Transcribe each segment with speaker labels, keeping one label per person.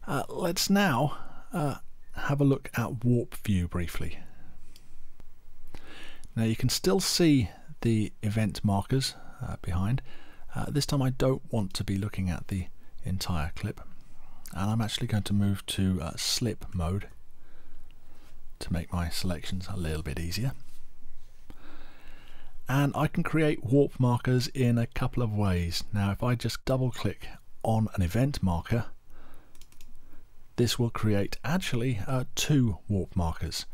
Speaker 1: Let's now have a look at Warp View briefly. Now you can still see the event markers behind. This time I don't want to be looking at the entire clip, and I'm actually going to move to slip mode to make my selections a little bit easier. And I can create warp markers in a couple of ways. Now if I just double click on an event marker, this will create actually two warp markers.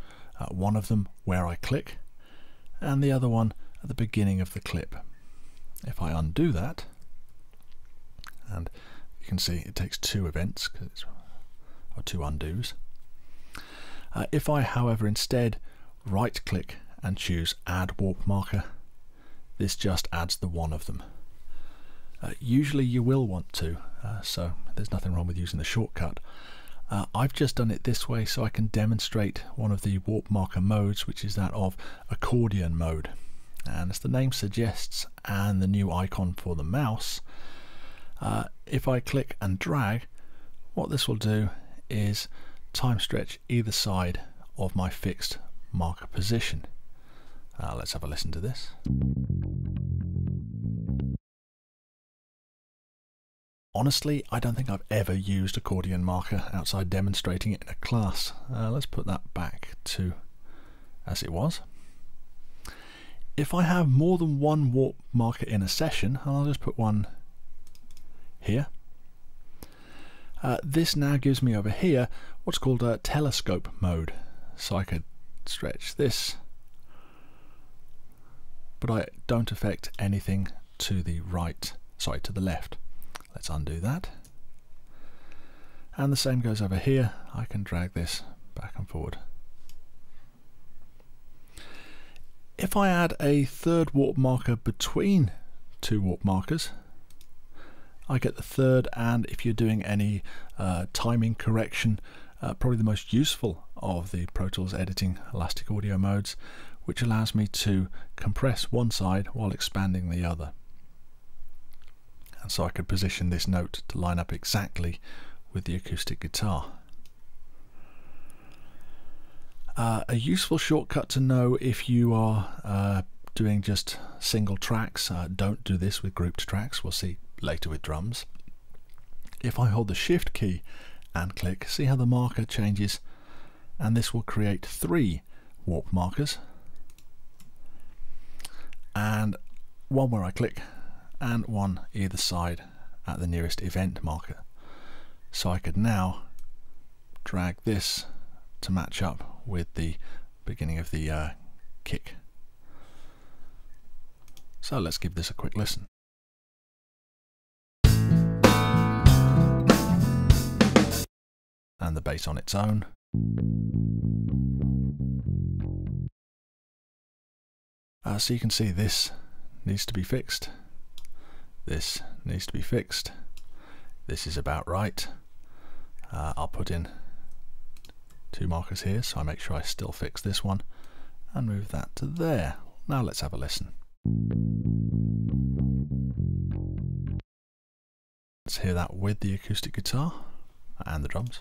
Speaker 1: One of them where I click and the other one at the beginning of the clip. If I undo that, and you can see it takes two events, or two undos. If I however instead right click and choose add warp marker, this just adds the one of them. Usually you will want to, so there's nothing wrong with using the shortcut. I've just done it this way so I can demonstrate one of the warp marker modes, which is that of accordion mode. And as the name suggests, and the new icon for the mouse, if I click and drag, what this will do is time stretch either side of my fixed marker position. Let's have a listen to this. Honestly, I don't think I've ever used accordion marker outside demonstrating it in a class. Let's put that back to as it was. If I have more than one warp marker in a session, I'll just put one here. This now gives me over here what's called a telescope mode. So I could stretch this, but I don't affect anything to the right, sorry, to the left. Let's undo that. And the same goes over here. I can drag this back and forward. If I add a third warp marker between two warp markers, I get the third, and if you're doing any timing correction, probably the most useful of the Pro Tools editing elastic audio modes, which allows me to compress one side while expanding the other. And so I could position this note to line up exactly with the acoustic guitar. A useful shortcut to know if you are doing just single tracks, don't do this with grouped tracks, we'll see later with drums. If I hold the shift key and click, see how the marker changes, and this will create three warp markers, and one where I click and one either side at the nearest event marker. So I could now drag this to match up with the beginning of the kick. So let's give this a quick listen. And the bass on its own. So you can see this needs to be fixed. This needs to be fixed. This is about right. I'll put in two markers here so I make sure I still fix this one and move that to there. Now let's have a listen. Let's hear that with the acoustic guitar and the drums.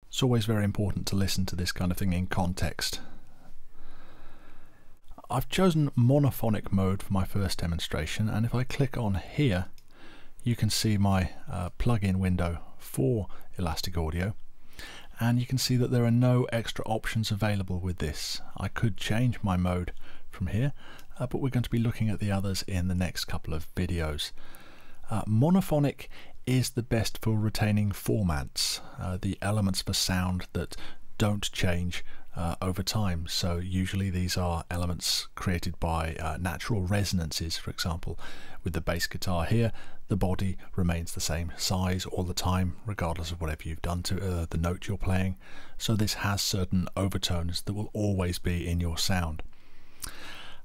Speaker 1: It's always very important to listen to this kind of thing in context. I've chosen monophonic mode for my first demonstration, and if I click on here you can see my plug-in window for Elastic Audio, and you can see that there are no extra options available with this. I could change my mode from here, but we're going to be looking at the others in the next couple of videos. Monophonic is the best for retaining formants, the elements for sound that don't change over time. So usually these are elements created by natural resonances. For example, with the bass guitar here, the body remains the same size all the time regardless of whatever you've done to the note you're playing. So this has certain overtones that will always be in your sound.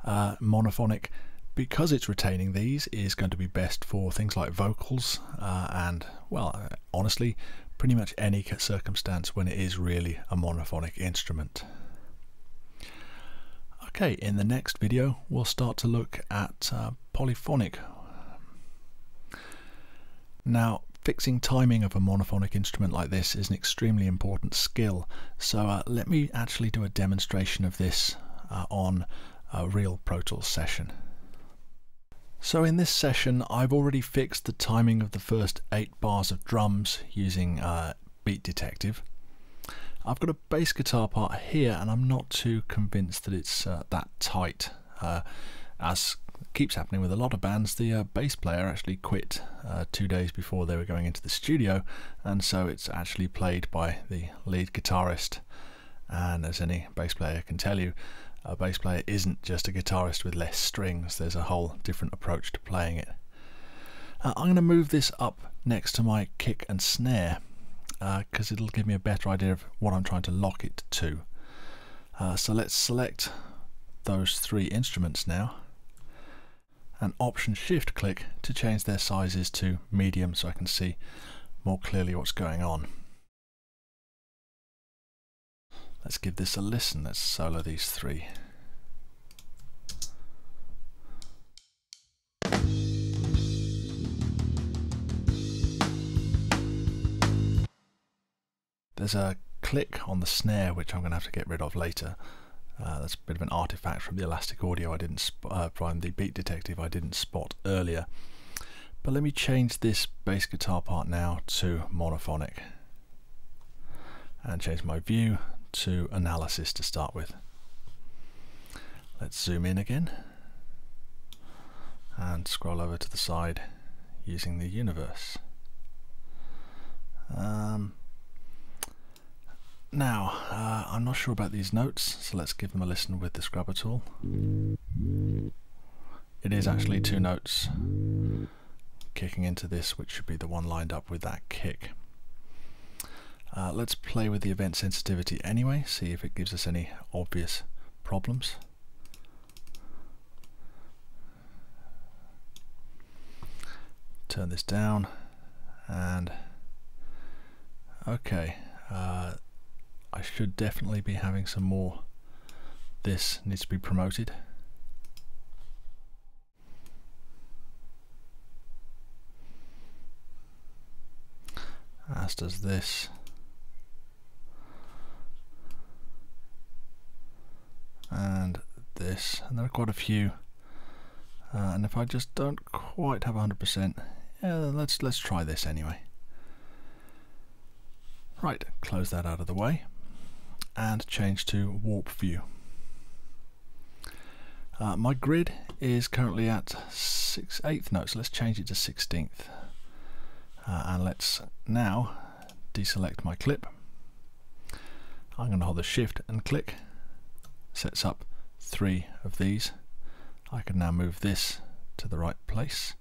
Speaker 1: Monophonic, because it's retaining these, is going to be best for things like vocals and, well, honestly, pretty much any circumstance when it is really a monophonic instrument. Okay, in the next video we'll start to look at polyphonic. Now, fixing timing of a monophonic instrument like this is an extremely important skill, so let me actually do a demonstration of this on a real Pro Tools session. So in this session I've already fixed the timing of the first 8 bars of drums using Beat Detective. I've got a bass guitar part here and I'm not too convinced that it's that tight. As keeps happening with a lot of bands, the bass player actually quit 2 days before they were going into the studio, and so it's actually played by the lead guitarist. And as any bass player can tell you, a bass player isn't just a guitarist with less strings. There's a whole different approach to playing it. I'm going to move this up next to my kick and snare because it'll give me a better idea of what I'm trying to lock it to. So let's select those 3 instruments now, and Option Shift click to change their sizes to medium so I can see more clearly what's going on. Let's give this a listen. Let's solo these 3. There's a click on the snare which I'm going to have to get rid of later. That's a bit of an artifact from the Elastic Audio I didn't from the Beat Detective I didn't spot earlier. But let me change this bass guitar part now to monophonic and change my view to analysis to start with. Let's zoom in again and scroll over to the side using the universe. Now, I'm not sure about these notes, so let's give them a listen with the scrubber tool. It is actually 2 notes kicking into this, which should be the one lined up with that kick. Let's play with the event sensitivity anyway, see if it gives us any obvious problems. Turn this down, and okay. I should definitely be having some more. This needs to be promoted. As does this. And this. And there are quite a few. And if I just don't quite have 100%, yeah, let's try this anyway. Right, close that out of the way and change to warp view. My grid is currently at 8th note, so let's change it to 16th. And let's now deselect my clip. I'm going to hold the Shift and click. Sets up 3 of these. I can now move this to the right place.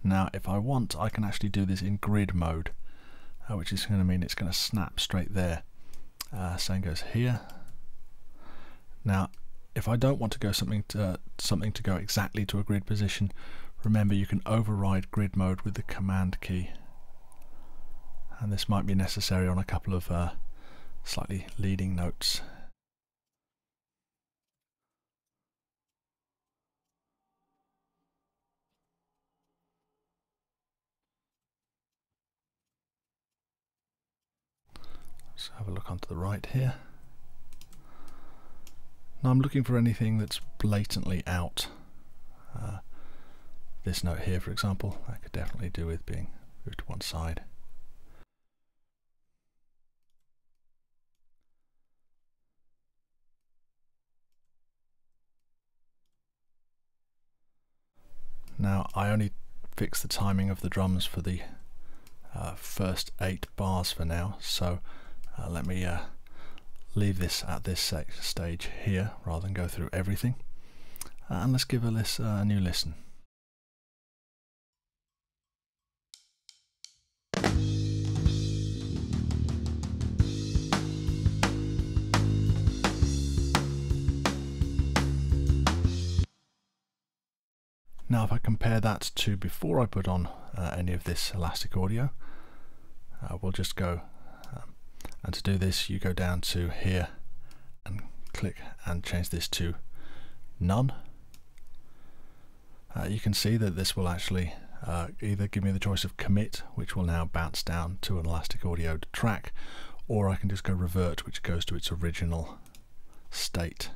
Speaker 1: Now if I want, I can actually do this in grid mode, which is going to mean it's going to snap straight there. Same goes here. Now if I don't want to go something to go exactly to a grid position, remember you can override grid mode with the Command key, and this might be necessary on a couple of slightly leading notes. So have a look onto the right here. Now I'm looking for anything that's blatantly out. This note here, for example, I could definitely do with being moved to one side. Now I only fixed the timing of the drums for the first 8 bars for now, so let me leave this at this stage here rather than go through everything, and let's give a new listen. Now if I compare that to before I put on any of this Elastic Audio, we'll just go, and to do this you go down to here and click and change this to none. You can see that this will actually either give me the choice of commit, which will now bounce down to an Elastic Audio track, or I can just go revert, which goes to its original state.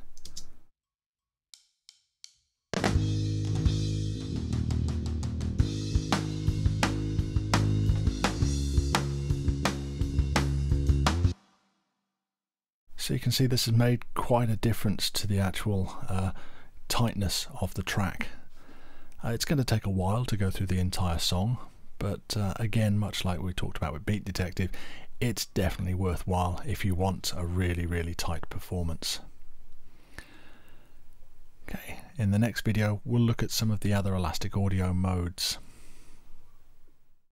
Speaker 1: So you can see this has made quite a difference to the actual tightness of the track. It's going to take a while to go through the entire song, but again, much like we talked about with Beat Detective, it's definitely worthwhile if you want a really, really tight performance. Okay, in the next video we'll look at some of the other Elastic Audio modes.